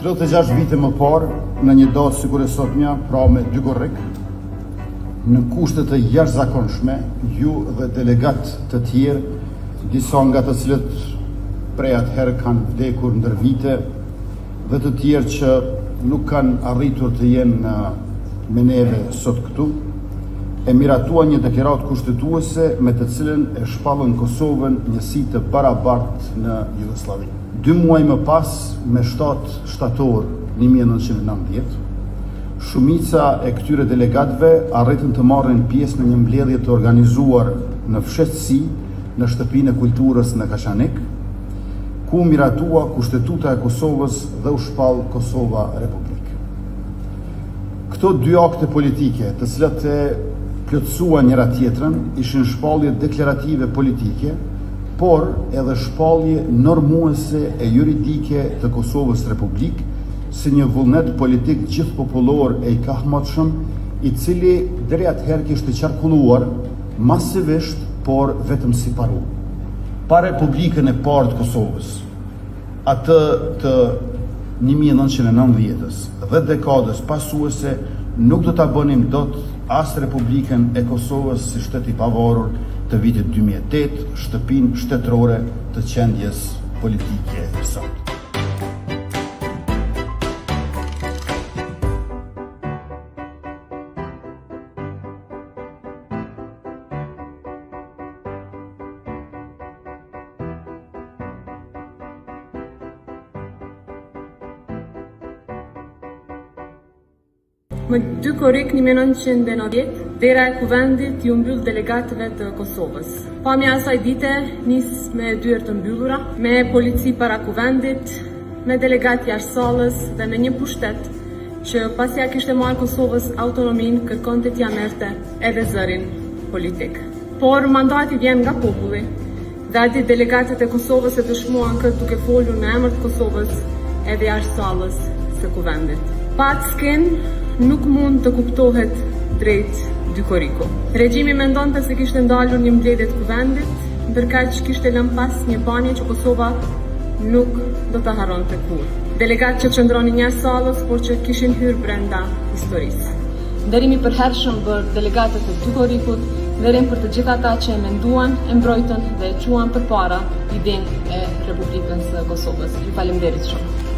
36 vite më parë, në një datë sikur e sotmja, pra me 2 korrik, në kushte të jashtëzakonshme, ju dhe delegat të tjerë, disa nga të cilët prej atëherë kanë vdekur ndër vite, dhe të tjerë që nuk kanë arritur të jenë me neve sot këtu, e miratua një deklarat kushtetuese me të cilën e shpallën Kosovën njësi të barabartë në Jugosllavi. 2 muaj më pas, me 7 shtator 1990, shumica e këtyre delegatëve arritën të marrin pjesë në një mbledhje të organizuar në fshehtësi në Shtëpinë e Kulturës në Kashanik, ku miratua kushtetuta e Kosovës dhe u shpall Kosova Republik. Këto 2 akte politike, të cilat e plotësuan njëra tjetrën, ishin shpallje deklarative politike, por edhe shpallje normuese e juridike të Kosovës Republik, si një vullnet politik gjithë popullor e i kahmatshëm, i cili deri atëherë kishte qarkulluar masivisht, por vetëm si paru. Pa Republikën e parë të Kosovës, atë të 1990-s dhe dekadës pasuese, nuk do ta bënim dot as Republikën e Kosovës si shtet i pavarur të vitit 2008, shtëpinë shtetërore të qendjes politike sot. Më 2 korrik 1990, dera e kuvendit ju mbyll delegatëve të Kosovës. Pamja asaj dite nis me dyert të mbyllura, me polici para kuvendit, me delegat jashtë sallës dhe me një pushtet që pasi ja kishte marrë Kosovës autonominë, kërkonte t'ja merrte edhe zërin politik. Por mandati vjen nga populli dhe aty delegatët e Kosovës e dëshmuan këtë duke folur në emër të Kosovës edhe jashtë sallës së kuvendit. Pa atë skenë, nuk mund të kuptohet drejt 2 korriku. Regjimi mendonte se kishte ndalur një mbledhje të kuvendit, ndërkaq kishte lënë pas një panje që Kosova nuk do ta harronte kurrë. Delegatë që qëndronin jashtë sallës, por që kishin hyrë brenda historisë. Nderimi i përhershëm për delegatët e 2 korrikut, nderim për të gjithë ata që e menduan, e mbrojtën dhe e quan përpara idenë e Republikës së Kosovës. Ju faleminderit shumë.